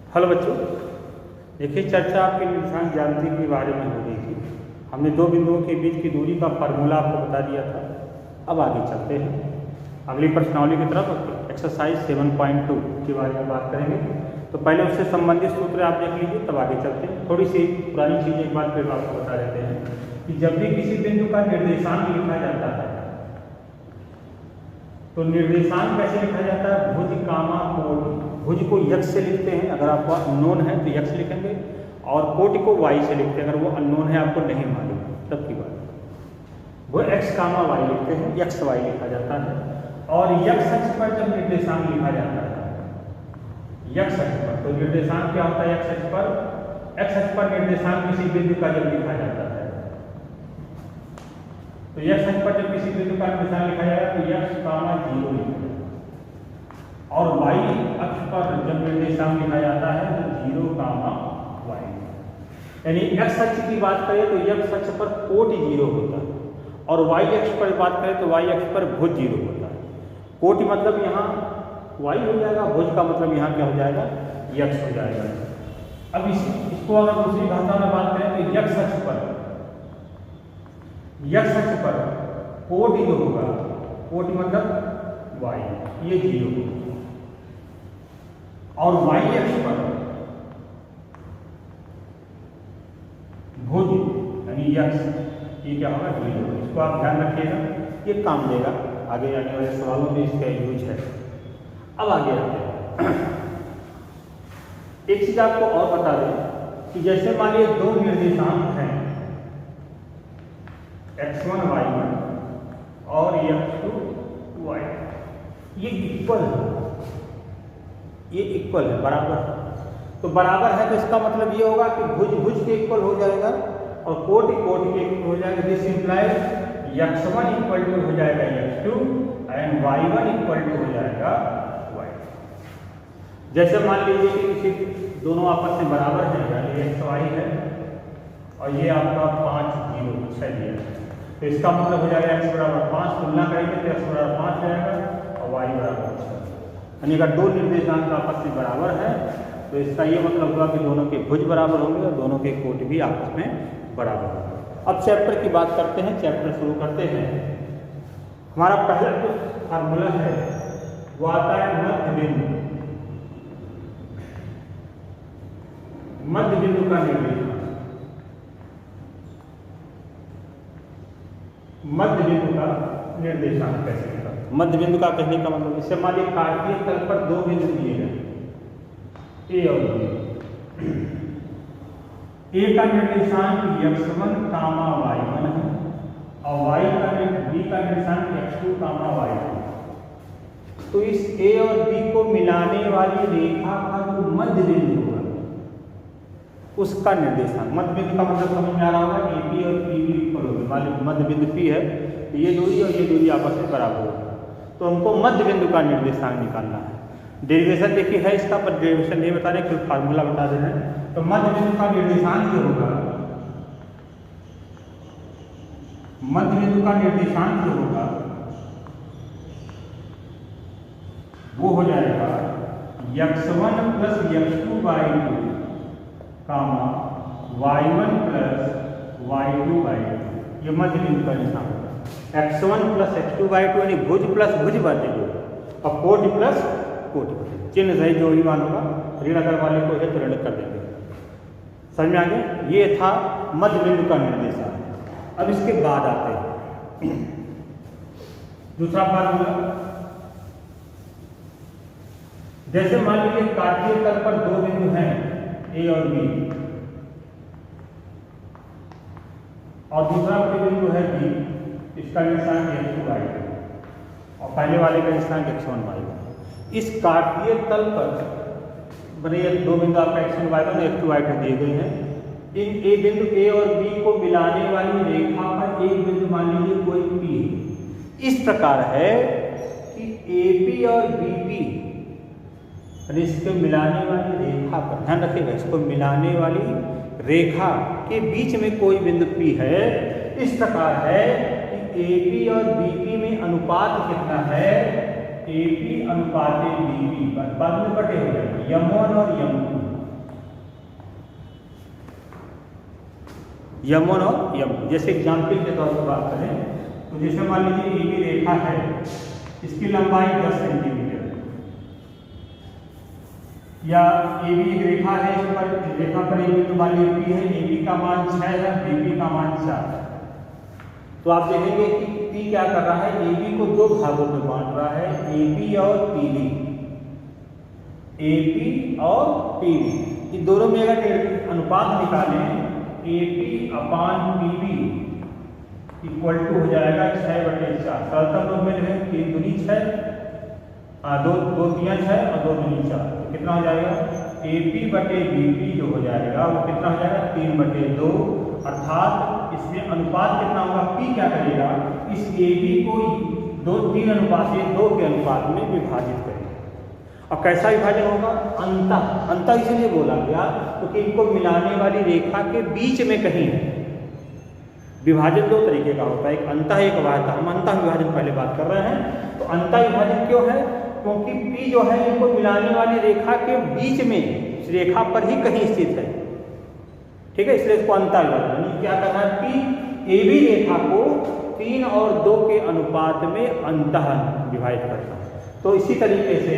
Hello बच्चों, देखिए चर्चा आपके निर्देशांक ज्यामिति के बारे में हो रही थी। हमने दो बिंदुओं के बीच की दूरी का फार्मूला आपको बता दिया था। अब आगे चलते हैं अगली प्रश्नावली की तरफ। एक्सरसाइज 7.2 के बारे में बात करेंगे। तो पहले उससे संबंधित सूत्र आप देख लीजिए, तब आगे चलते हैं। थोड़ी सी पुरानी चीज़ एक बार फिर आपको बता देते हैं कि जब भी किसी बिंदु का निर्देशांक लिखा जाता है तो निर्देशांक कैसे लिखा जाता है? भुज कामा कोटि। भुज को यक्ष से लिखते हैं, अगर आपको अननोन है तो यक्ष लिखेंगे, और कोटि को वाई से लिखते हैं, अगर वो अननोन है आपको नहीं मालूम तब की बात। वो एक्स कामा वाई लिखते हैं, यक्ष वाई लिखा जाता है। और यक्ष अक्ष पर जब निर्देशांक लिखा जाता है, यक्ष अक्ष पर, तो निर्देशांक क्या होता है? यक्ष अक्ष पर, एक्स अक्ष पर निर्देशांक किसी बिंदु का जब लिखा जाता है तो यक्ष अक्ष पर जब किसी बिंदु का निर्देशांक लिखा जाएगा तो यक्ष कामा 0 लिखा जाएगा, और वाई अक्ष पर जब निर्देशांक लिखा जाता है तो 0 कामा वाई। यानी एक्स अक्ष की बात करें तो एक्स अक्ष पर कोटि 0 होता है, और वाई अक्ष पर बात करें तो वाई अक्ष पर भुज 0 होता है। कोटि मतलब यहाँ वाई हो जाएगा, भुज का मतलब यहाँ क्या हो जाएगा? यक्ष हो जाएगा। अब इसको अगर दूसरी भाषा में बात करें तो यक्ष अक्ष पर, यक्ष अक्ष पर कोटि जो होगा, कोटि मतलब वाई, ये 0, और वाई अक्ष पर भुज यानी यक्ष, ये क्या होगा? 0। इसको आप ध्यान रखिएगा, ये काम देगा आगे आने वाले सवालों में, इसका यूज है। अब आगे आते हैं। एक चीज आपको और बता दें कि जैसे मान लीजिए दो निर्देशांक हैं x1 y1 और x2 y, ये इक्वल है, ये इक्वल है, बराबर है। तो बराबर है तो इसका मतलब ये होगा कि भुज भुज के इक्वल हो जाएगा और कोटि कोटि के इक्वल हो जाएगा। This implies x1 equal to हो जाएगा x2 and y1 equal to हो जाएगा y। जैसे मान लीजिए कि किसी दोनों आपस में बराबर है, यानी x y है और ये आपका 5 0 6 दिया है, तो इसका मतलब हो जाएगा x बराबर 5, तुलना करेंगे तो x बराबर 5 जाएगा और y बराबर 6। यानी अगर दो निर्देशांक आपस में बराबर है तो इसका ये मतलब हुआ कि दोनों के भुज बराबर होंगे और दोनों के कोटि भी आपस में बराबर होंगे। अब चैप्टर की बात करते हैं, चैप्टर शुरू करते हैं। हमारा पहला जो फार्मूला है वो आता है मध्य बिंदु, मध्य बिंदु का निर्देशांक। मध्य बिंदु का निर्देशांक कैसे होगा? मध्य बिंदु का कहने का मतलब, इससे मान लीजिए कार्तीय तल पर दो बिंदु दिए गए ए और बी। ए का निर्देशांक x1 कामा y1 है और बी का निर्देशांक x2 कामा y2। तो इस ए और बी को मिलाने वाली रेखा का जो मध्य बिंदु होगा उसका निर्देशांक, मध्य बिंदु का मतलब समझ में आ रहा होगा, AP और PB इक्वल होगी। मान लीजिए मध्य बिंदु P है तो ये दूरी और ये दूरी आपस में बराबर होगी, तो हमको मध्य बिंदु का निर्देशांक निकालना है। डेरिवेशन देखिए है इसका, पर डेरिवेशन नहीं बता रहे, क्योंकि फार्मूला बता दे रहे हैं। तो मध्य बिंदु का निर्देशांक जो होगा, मध्य बिंदु का निर्देशांक जो होगा वो हो जाएगा x1 प्लस x2 y2 कामा y1 प्लस y2 y2। ये मध्य बिंदु का निशान होगा। x1 प्लस x2 y2 यानी भुज प्लस भुज बचेगा और कोटि प्लस कोटि बचेगा। चिन्ह सही जो ही मान होगा, ऋण अगर वाले को है तो ऋण कर देंगे। समझ में आ गया? ये था मध्य बिंदु का निर्देशांक। अब इसके बाद आते हैं दूसरा फार्मूला। जैसे मान लीजिए कार्तीय तल पर दो बिंदु हैं ए और बी, और दूसरा कोई बिंदु है बी, इसका निर्देशांक x2 y2 और पहले वाले का निर्देशांक x1 y1। इस कार्तीय तल पर बने दो बिंदु आपका x1 y1 और x2 y2 दिए गए हैं। इन ए बिंदु ए और बी को मिलाने वाली रेखा पर एक बिंदु मान लीजिए कोई P है। इस प्रकार है कि AP और BP, इसको मिलाने वाली रेखा पर ध्यान रखिएगा, इसको मिलाने वाली रेखा के बीच में कोई बिंदु P है। इस प्रकार है कि AP और BP में अनुपात कितना है? AP अनुपात BP बाद में बटे हो जाएगा m1 और m2। M1 और M2। जैसे एग्जाम्पल के तौर पर बात करें तो जैसे मान लीजिए AB रेखा है, इसकी लंबाई 10 सेंटीमीटर, या AB एक रेखा है, इस पर रेखा पर एक बिंदु मान लीजिए P है, AB का मान 6 है, BP का मान 4 है। तो आप देखेंगे कि P क्या कर रहा है, AB को दो भागों में बांट रहा है, AP और PB। AP और PB इन दोनों में अगर अनुपात निकालें, AP/PB इक्वल टू हो जाएगा 6/4। सरलतम रूप में जो है 3 दूनी 6, 2 3 6 और 2 दूनी 4, तो कितना हो जाएगा AP/BP जो हो जाएगा वो कितना हो जाएगा 3/2। अर्थात इसमें अनुपात कितना होगा, P क्या करेगा, इस AB को 3 अनुपात से 2 के अनुपात में विभाजित करेगा। और कैसा विभाजन होगा, अंतः इसलिए बोला गया क्योंकि इनको मिलाने वाली रेखा के बीच में कहीं है। विभाजन 2 तरीके का होता है, एक अंतः एक बाह्यतः। हम अंतः विभाजन पहले बात कर रहे हैं। तो अंतः विभाजन क्यों है, क्योंकि P जो है इनको मिलाने वाली रेखा के बीच में, इस रेखा पर ही कहीं स्थित है, ठीक है, इसलिए इसको अंतः विभाजन। क्या कर रहा है, P AB रेखा को 3 और 2 के अनुपात में अंतः विभाजित करता है। तो इसी तरीके से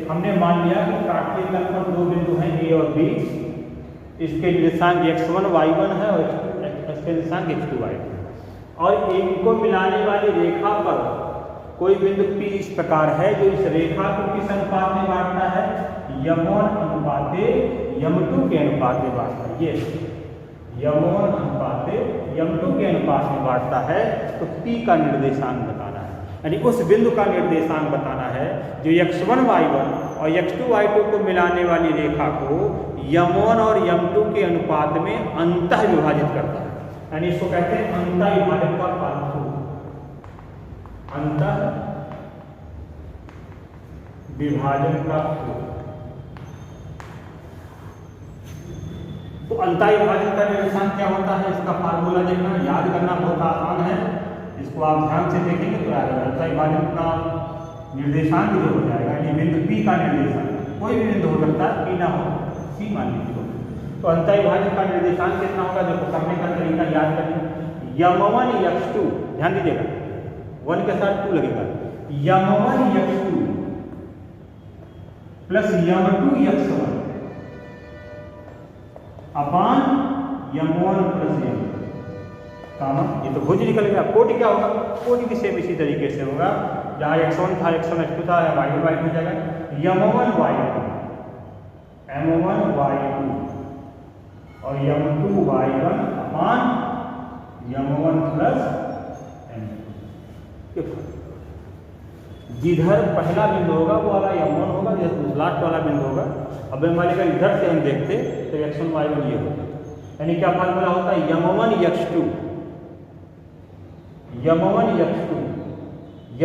हमने मान लिया कि काटने तल पर 2 बिंदु हैं A और B, इसके निर्देशांक x1 y1 है और इसके निर्देशांक x2 y2 है। और इनको मिलाने वाली रेखा पर कोई बिंदु P इस प्रकार है जो इस रेखा को किस अनुपात में बांटता है, M1 अनुपाते M2 के अनुपात में बांटता है। ये M1 अनुपाते M2 के अनुपात में बांटता है। तो P का निर्देशांक बताना है, यानी उस बिंदु का निर्देशांक बताना है जो x1 y1 और x2 y2 को मिलाने वाली रेखा को M1 और M2 के अनुपात में अंतः विभाजित करता है। यानी इसको कहते हैं अंतः विभाजन का फलस्वरूप, अंतः विभाजन का सूत्र। तो अंतः विभाजन का निर्देशांक क्या होता है, इसका फार्मूला देखना, याद करना बहुत आसान है। इसको आप ध्यान से देखेंगे तो अंतः विभाजन का निर्देशांक जो हो जाएगा, यानी बिंदु P का निर्देशांक, कोई भी बिंदु हो सकता है, P ना हो, C मान लीजिए। तो अंतः विभाजन का निर्देशांक कितना होगा, देखो करने का तरीका याद करिए। M1 x2, ध्यान दीजिएगा 1 के साथ 2 लगेगा, M1 x2 plus M2 x1 अपान M1 प्लस M2 कामा, ये तो भुज निकल गया। कोटि क्या होगा, कोटि भी सेम इसी तरीके से होगा, जहाँ x1 था x1 x2 था, y1 y2 हो जाएगा M1 y2 M1 y2 और M2 y1 अपान M1 प्लस M2। जिधर पहला बिंदु होगा वो वाला M1 होगा, जिधर लास्ट वाला बिंदु होगा। अब मान लीजिए इधर से हम देखते तो x1 y1 ये होगा, यानी क्या फार्मूला होता है, M1 x2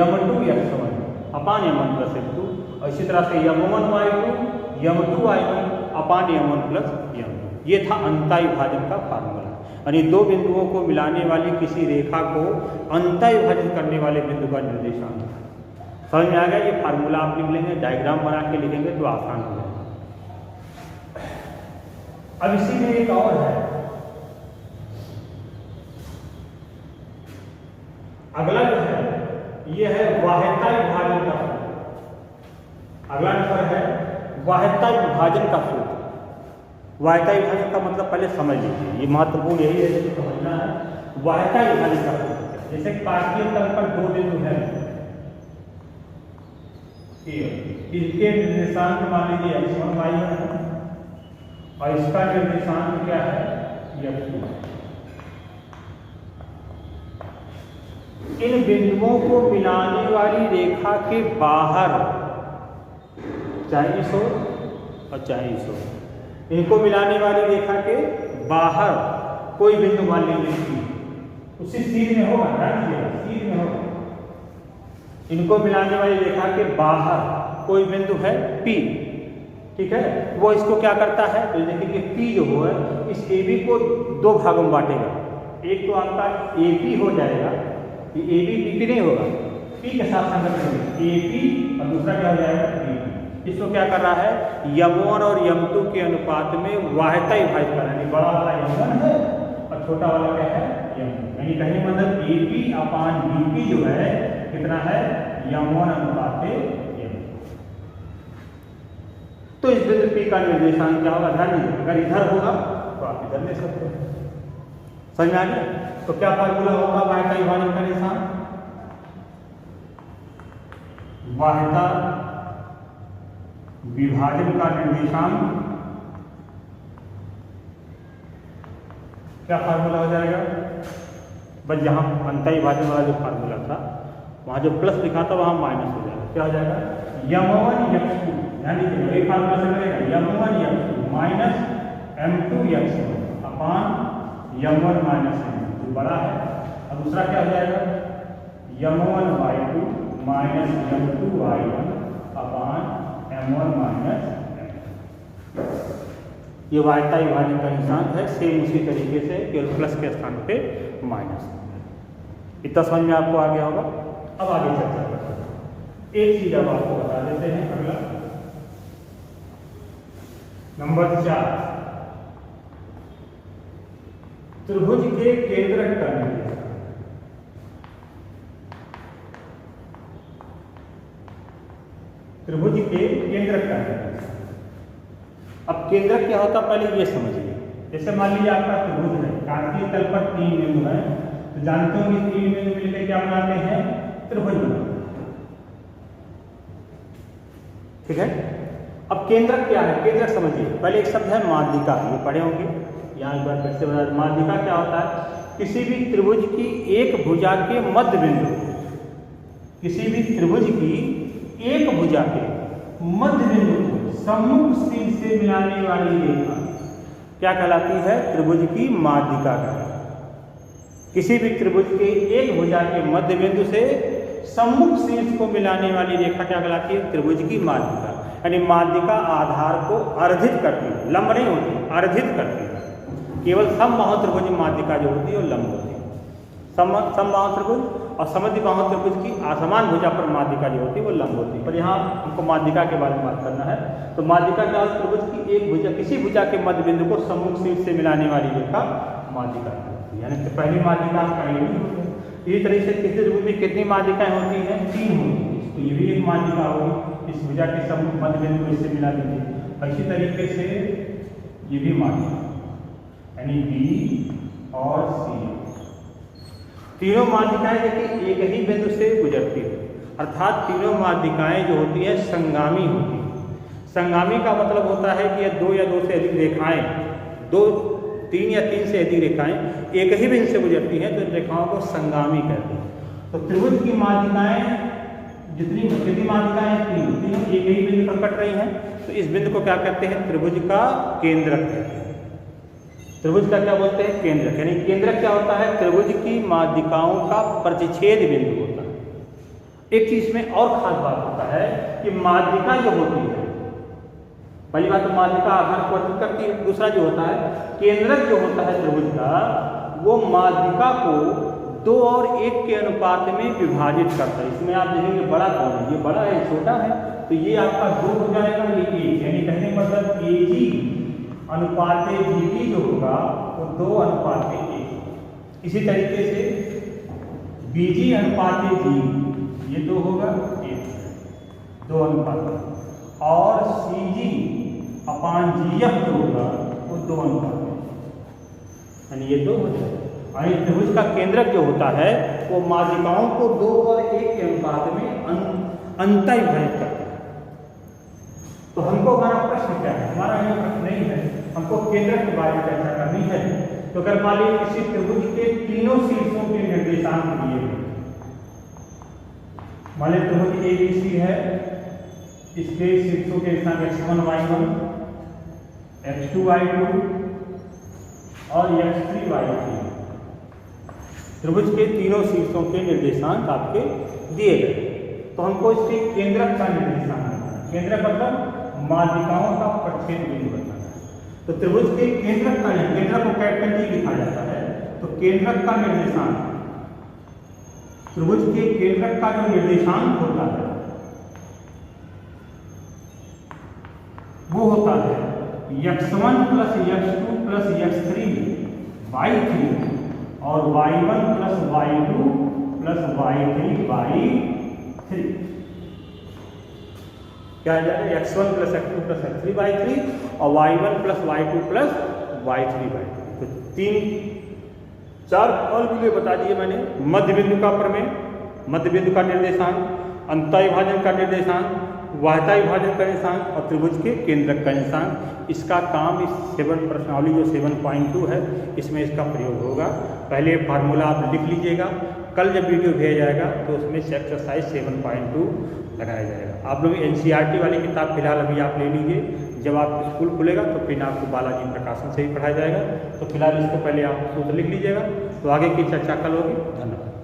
M2 x1 अपान M1 प्लस M2, और इसी तरह से M1 y2 M2 y1 अपान M1 प्लस M2। ये था अंतः विभाजन का फार्मूला, यानी 2 बिंदुओं को मिलाने वाली किसी रेखा को अंतः विभाजित करने वाले बिंदु का निर्देशांक। समझ में आ गया, ये फार्मूला आप लिख लेंगे, डायग्राम बना के लिखेंगे तो आसान हो जाएगा। अब इसी में एक और है, अगला जो है ये है बाह्यता विभाजन का सूत्र। अगला नंबर है बाह्यता विभाजन का सूत्र। बाह्यता विभाजन का मतलब पहले समझ लीजिए, ये महत्वपूर्ण यही है जो समझना है। बाह्यता विभाजन का सूत्र, जैसे कार्तीय तल पर 2 बिंदु है, इनके निर्देशांक मान लीजिए x1 y1 है और इसका निर्देशांक क्या है, x2। इन बिंदुओं को मिलाने वाली रेखा के बाहर, चाहे इस हो और चाहे इस हो, इनको मिलाने वाली रेखा के बाहर कोई बिंदु मान लीजिए उसी सीध में होगा, ध्यान दीजिएगा सीध में होगा। इनको मिलाने वाली रेखा के बाहर कोई बिंदु है P, ठीक है, वो इसको क्या करता है, तो देखिए P जो है इस AB को 2 भागों में बांटेगा। एक तो आपका AP हो जाएगा, ये AB PP नहीं होगा, P के साथ संगत करेंगे AP, और दूसरा क्या हो जाएगा PP। इसको क्या कर रहा है, M1 और M2 के अनुपात में बाह्यता विभाजित कर रहा है। बड़ा वाला M1 है और छोटा वाला क्या है m, यानी कहने का मतलब AP/BP जो है कितना है m1/m। तो इस बिंदु P का निर्देशांक क्या होगा, ध्यान दीजिए, अगर इधर होगा तो आप इधर ले सकते हैं। समझ में आ गया? तो क्या फार्मूला होगा बाह्यता विभाजन का निशान, बाह्यता विभाजन का निर्देशांक क्या फार्मूला हो जाएगा, बस जहां अंतर विभाजन वाला जो फार्मूला था वहां जो प्लस लिखा था वहां माइनस हो जाएगा। क्या हो जाएगा m1x2, यानी कि वही फार्मूला से मिलेगा m1x2 माइनस m2x1 अपान m1 माइनस m2 जो बड़ा है। अब दूसरा क्या हो जाएगा m1y2 माइनस m2y1 अपान m1 माइनस m2। ये बाह्यता विभाजन का निशान है, सेम उसी तरीके से केवल प्लस के स्थान पे माइनस। इतना समझ में आपको आ गया होगा। अब आगे चर्चा करते हैं। एक चीज अब आपको बता देते हैं, अगला नंबर 4, त्रिभुज के केंद्रक का निर्देशांक। त्रिभुज के केंद्रक का निर्देशांक। अब केंद्रक क्या होता है पहले ये समझिए। जैसे मान लीजिए आपका त्रिभुज है, कांतीय तल पर 3 बिंदु है, तो जानते होंगे 3 बिंदु मिलकर क्या बनाते हैं, त्रिभुज बनाते हैं। ठीक है। अब केंद्रक क्या है, केंद्रक समझिए। पहले एक शब्द है माध्यिका, ये पढ़े होंगे, यहाँ एक बार फिर से बता। माध्यिका क्या होता है, किसी भी त्रिभुज की एक भुजा के मध्य बिंदु, किसी भी त्रिभुज की एक भुजा के मध्य बिंदु को सम्मुख शीर्ष से मिलाने वाली रेखा क्या कहलाती है, त्रिभुज की माध्यिका कहलाती। किसी भी त्रिभुज के एक भुजा के मध्य बिंदु से सम्मुख शीर्ष को मिलाने वाली रेखा क्या कहलाती है, त्रिभुज की माध्यिका। यानी माध्यिका आधार को अर्धित करती है, लंब नहीं होती, अर्धित करती है। केवल समबाहु त्रिभुज माध्यिका जो होती है वो लंब होती है। समबाहु त्रिभुज और समद्विबाहु त्रिभुज की असमान भुजा पर माध्यिका जो होती है वो लंब होती है। पर यहाँ हमको माध्यिका के बारे में बात करना है। तो माध्यिका क्या है, त्रिभुज की एक भुजा, किसी भुजा के मध्य बिंदु को सम्मुख शीर्ष से मिलाने वाली रेखा माध्यिका होती है। यानी कि पहली माध्यिका आपका ये नहीं होती है। इसी तरह से किसी त्रिभुज में कितनी माध्यिकाएं होती हैं, 3 होती है। तो ये भी एक माध्यिका होगी, इस भुजा के सम्मुख मध्य बिंदु को इससे मिला दीजिए। और इसी तरीके से ये भी माध्यिका, यानी बी और सी, तीनों माध्यिकाएं देखिए एक ही बिंदु से गुजरती है, अर्थात तीनों माध्यिकाएं जो होती है संगामी होती है। संगामी का मतलब होता है कि 2 या 2 से अधिक रेखाएं, 3 या 3 से अधिक रेखाएं एक ही बिंदु से गुजरती हैं, तो इन रेखाओं को संगामी कहते हैं। तो त्रिभुज की माध्यिकाएं जितनी माध्यिकाएं तीनों एक ही बिंदु पर कट रही हैं, तो इस बिंदु को क्या कहते हैं, त्रिभुज का केंद्रक कहते हैं। त्रिभुज का क्या बोलते हैं, केंद्रक। यानी केंद्रक क्या होता है, त्रिभुज की माध्यिकाओं का प्रतिच्छेद बिंदु होता है। एक चीज में और खास बात होता है कि माध्यिका जो होती है, पहली बात तो माध्यिका आधार को अर्थित करती है। दूसरा जो होता है केंद्रक जो होता है त्रिभुज का, वो माध्यिका को 2 और 1 के अनुपात में विभाजित करता है। इसमें आप देखेंगे बड़ा कौन है, ये बड़ा है, छोटा है, तो ये आपका 2 हो जाएगा, ये 1, यानी कहने का मतलब AG अनुपात GT जो होगा वो 2:1। इसी तरीके से BG अनुपात G ये 2 होगा, 1, 2:1। और CG अपान GF जो होगा वो 2:1, यानी ये 2 हो जाएगा। और त्रिभुज का केंद्रक जो होता है वो माध्यिकाओं को 2 और 1 के अनुपात में अंतर विभाजित करता है। तो हमको हमारा प्रश्न क्या है, हमारा ये प्रश्न नहीं है, हमको केंद्रक के बारे में चर्चा करनी है। तो अगर मान लीजिए किसी त्रिभुज के तीनों शीर्षों के निर्देशांक दिए गए, मान लीजिए त्रिभुज ABC है, इसके शीर्षों के स्थान x1 y1, x2 y2 और x3 y3। त्रिभुज के तीनों शीर्षों के निर्देशांक आपके दिए गए, तो हमको इसके केंद्रक का निर्देशांक बताना है। केंद्रक मतलब माध्यिकाओं का प्रतिच्छेद बिंदु बताना है। तो त्रिभुज के केंद्रक का, केंद्रक को कैपिटल T लिखा जाता है। तो केंद्रक का निर्देशांक, त्रिभुज के केंद्रक का जो निर्देशांक होता है वो होता है x1 + x2 + x3 y3 और y1 plus y2 plus y3/3 क्या आ जाएगा, x1 plus x2 plus x3/3 और y1 plus y2 plus y3/3। तो 4 फॉर्मूले बता दिए मैंने। मध्य बिंदु का प्रमेय, मध्य बिंदु का निर्देशांक, अंतःविभाजन का निर्देशांक, वाह्यता विभाजन का निर्देशांक और त्रिभुज के केंद्रक का निर्देशांक। इसका काम इस 7 प्रश्नावली जो 7.2 है इसमें इसका प्रयोग होगा। पहले फार्मूला आप लिख लीजिएगा, कल जब वीडियो भेजा जाएगा तो उसमें एक्सरसाइज 7.2 लगाया जाएगा। आप लोग NCERT वाली किताब फिलहाल अभी आप ले लीजिए, जब आप स्कूल खुलेगा तो फिर आपको बालाजी प्रकाशन से ही पढ़ाया जाएगा। तो फिलहाल इसको पहले आप सूत्र लिख लीजिएगा, तो आगे की चर्चा कल होगी। धन्यवाद।